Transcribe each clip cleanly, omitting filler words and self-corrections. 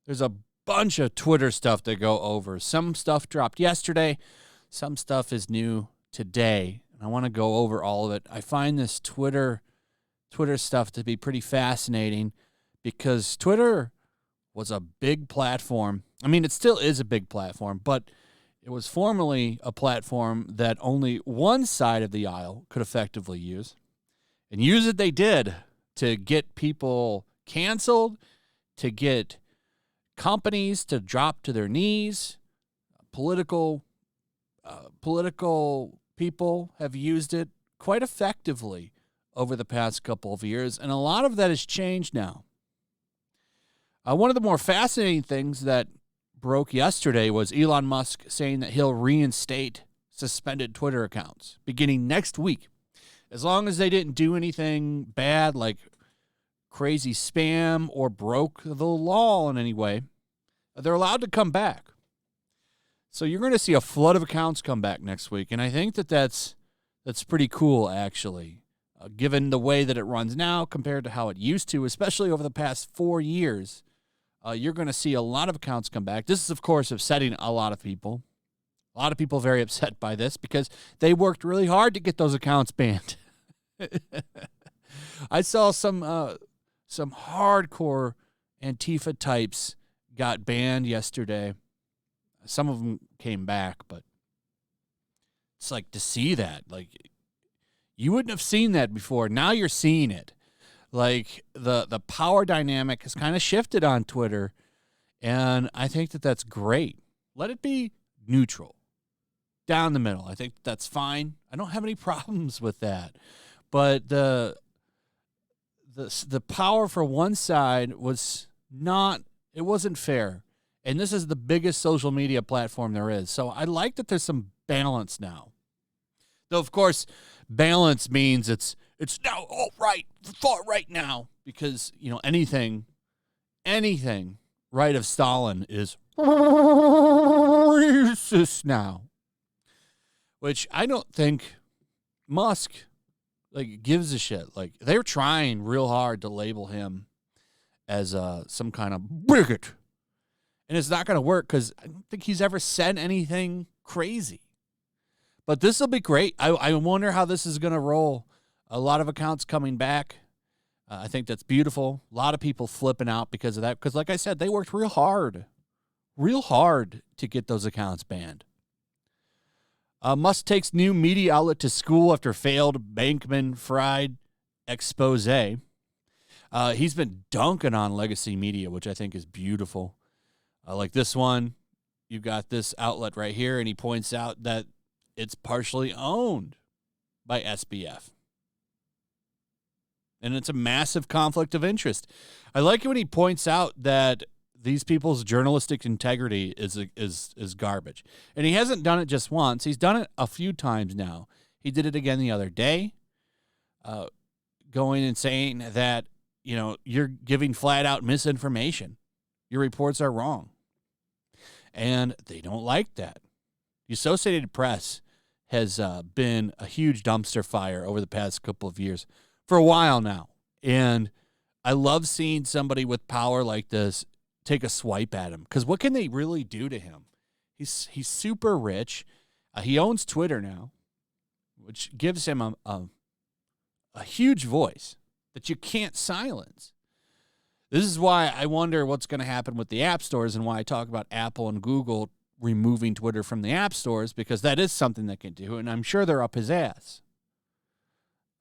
There's a bunch of Twitter stuff to go over. Some stuff dropped yesterday. Some stuff is new today. And I want to go over all of it. I find this Twitter stuff to be pretty fascinating because Twitter was a big platform. I mean, it still is a big platform, but it was formerly a platform that only one side of the aisle could effectively use. And use it they did to get people canceled, to get companies to drop to their knees. Political people have used it quite effectively over the past couple of years, and a lot of that has changed now. One of the more fascinating things that broke yesterday was Elon Musk saying that he'll reinstate suspended Twitter accounts beginning next week. As long as they didn't do anything bad like crazy spam or broke the law in any way, they're allowed to come back. So you're going to see a flood of accounts come back next week, and I think that's pretty cool, actually, given the way that it runs now compared to how it used to, especially over the past 4 years. You're going to see a lot of accounts come back. This is, of course, upsetting a lot of people. A lot of people very upset by this because they worked really hard to get those accounts banned. I saw some hardcore Antifa types got banned yesterday. Some of them came back, but it's like to see that. Like, you wouldn't have seen that before. Now you're seeing it. Like, the power dynamic has kind of shifted on Twitter, and I think that that's great. Let it be neutral, down the middle. I think that's fine. I don't have any problems with that. But the power for one side was not, it wasn't fair. And this is the biggest social media platform there is. So I like that there's some balance now. Though, of course, balance means it's now all right, far right now. Because, anything right of Stalin is racist now. Which I don't think Musk, gives a shit. They're trying real hard to label him as some kind of bigot. And it's not going to work because I don't think he's ever said anything crazy. But this will be great. I wonder how this is going to roll. A lot of accounts coming back. I think that's beautiful. A lot of people flipping out because of that. Because like I said, they worked real hard to get those accounts banned. Musk takes new media outlet to school after failed Bankman-Fried expose. He's been dunking on legacy media, which I think is beautiful. Like this one, you've got this outlet right here, and he points out that it's partially owned by SBF. And it's a massive conflict of interest. I like it when he points out that these people's journalistic integrity is garbage. And he hasn't done it just once. He's done it a few times now. He did it again the other day, going and saying that, you're giving flat-out misinformation. Your reports are wrong. And they don't like that. The Associated Press has been a huge dumpster fire over the past couple of years, for a while now. And I love seeing somebody with power like this take a swipe at him. Because what can they really do to him? He's super rich. He owns Twitter now, which gives him a huge voice that you can't silence. This is why I wonder what's going to happen with the app stores and why I talk about Apple and Google removing Twitter from the app stores, because that is something they can do, and I'm sure they're up his ass.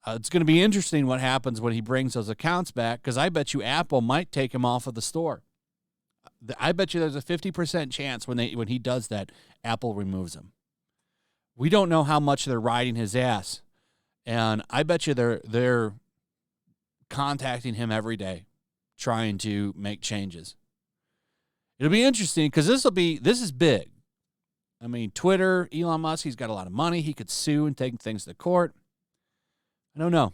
It's going to be interesting what happens when he brings those accounts back, because I bet you Apple might take him off of the store. I bet you there's a 50% chance when he does that, Apple removes him. We don't know how much they're riding his ass, and I bet you they're contacting him every day, trying to make changes. It'll be interesting because this is big. I mean, Twitter, Elon Musk, he's got a lot of money. He could sue and take things to court. I don't know.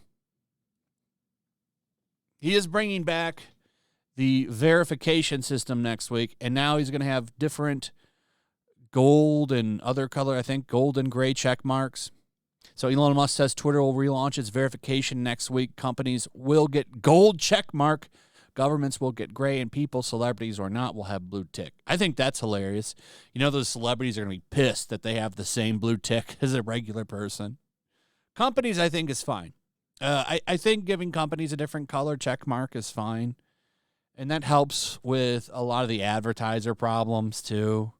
He is bringing back the verification system next week, and now he's going to have different gold and other color, I think, gold and gray check marks. So Elon Musk says Twitter will relaunch its verification next week. Companies will get gold check mark. Governments will get gray, and people, celebrities or not, will have blue tick. I think that's hilarious. You know, those celebrities are going to be pissed that they have the same blue tick as a regular person. Companies, I think, is fine. I think giving companies a different color check mark is fine. And that helps with a lot of the advertiser problems, too.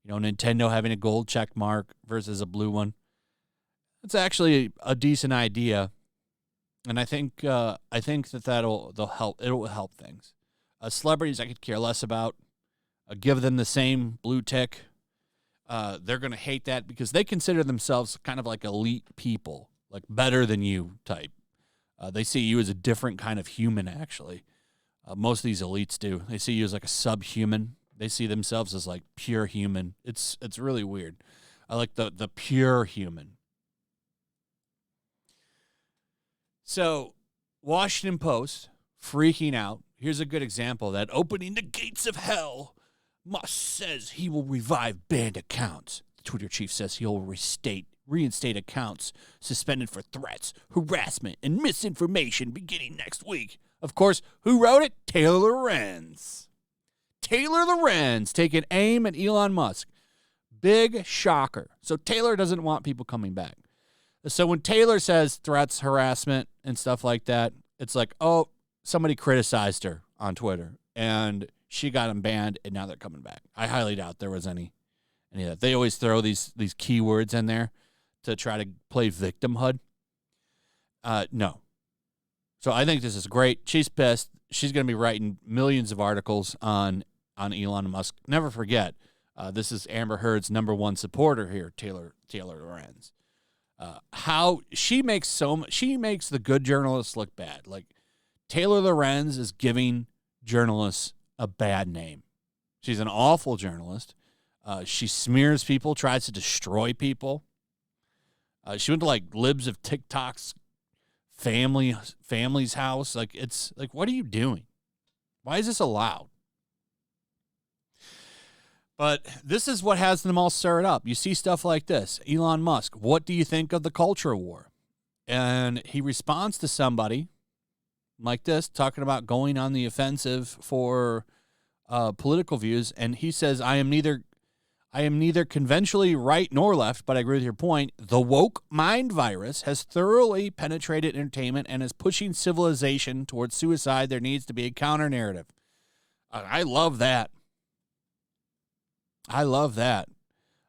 You know, Nintendo having a gold check mark versus a blue one. It's actually a decent idea. And I think that'll help. It will help things. Celebrities, I could care less about. Give them the same blue tick. They're going to hate that because they consider themselves kind of like elite people, like better than you type. They see you as a different kind of human. Actually, most of these elites do. They see you as like a subhuman. They see themselves as like pure human. It's really weird. I like the pure human. So, Washington Post, freaking out. Here's a good example of that. Opening the gates of hell. Musk says he will revive banned accounts. The Twitter chief says he'll reinstate accounts suspended for threats, harassment, and misinformation beginning next week. Of course, who wrote it? Taylor Lorenz. Taylor Lorenz taking aim at Elon Musk. Big shocker. So Taylor doesn't want people coming back. So when Taylor says threats, harassment, and stuff like that, it's like, oh, somebody criticized her on Twitter, and she got them banned, and now they're coming back. I highly doubt there was any of that. They always throw these keywords in there to try to play victimhood. No. So I think this is great. She's pissed. She's going to be writing millions of articles on Elon Musk. Never forget, this is Amber Heard's #1 supporter here, Taylor Lorenz. How she makes the good journalists look bad. Like Taylor Lorenz is giving journalists a bad name. She's an awful journalist. She smears people, tries to destroy people. She went to like libs of TikTok's family's house. Like it's like, what are you doing? Why is this allowed? But this is what has them all stirred up. You see stuff like this. Elon Musk, what do you think of the culture war? And he responds to somebody like this, talking about going on the offensive for political views. And he says, I am neither conventionally right nor left, but I agree with your point. The woke mind virus has thoroughly penetrated entertainment and is pushing civilization towards suicide. There needs to be a counter narrative. I love that. I love that.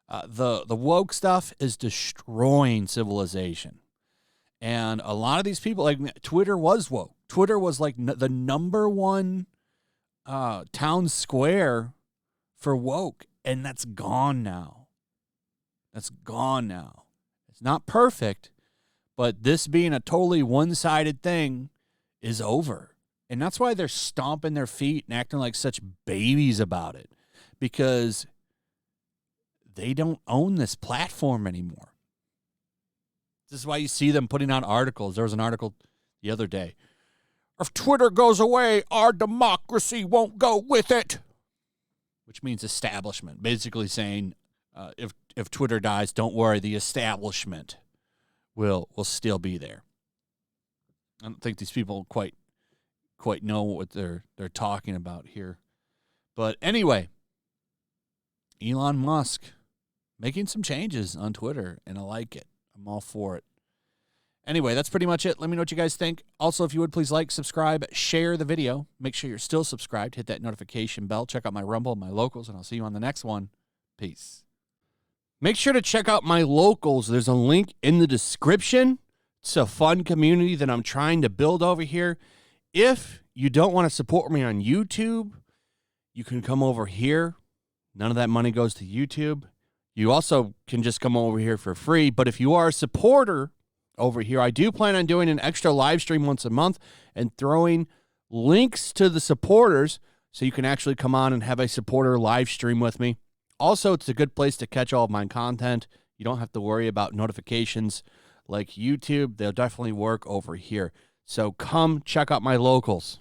The woke stuff is destroying civilization. And a lot of these people, like Twitter was woke. Twitter was like the #1 town square for woke. And that's gone now. That's gone now. It's not perfect, but this being a totally one-sided thing is over. And that's why they're stomping their feet and acting like such babies about it. Because they don't own this platform anymore. This is why you see them putting out articles. There was an article the other day. If Twitter goes away, our democracy won't go with it. Which means establishment. Basically saying, if Twitter dies, don't worry, the establishment will still be there. I don't think these people quite know what they're talking about here. But anyway, Elon Musk making some changes on Twitter, and I like it. I'm all for it. Anyway, that's pretty much it. Let me know what you guys think. Also, if you would, please like, subscribe, share the video. Make sure you're still subscribed. Hit that notification bell. Check out my Rumble, my locals, and I'll see you on the next one. Peace. Make sure to check out my locals. There's a link in the description. It's a fun community that I'm trying to build over here. If you don't want to support me on YouTube, you can come over here. None of that money goes to YouTube. You also can just come over here for free. But if you are a supporter over here, I do plan on doing an extra live stream once a month and throwing links to the supporters so you can actually come on and have a supporter live stream with me. Also, it's a good place to catch all of my content. You don't have to worry about notifications like YouTube. They'll definitely work over here. So come check out my locals.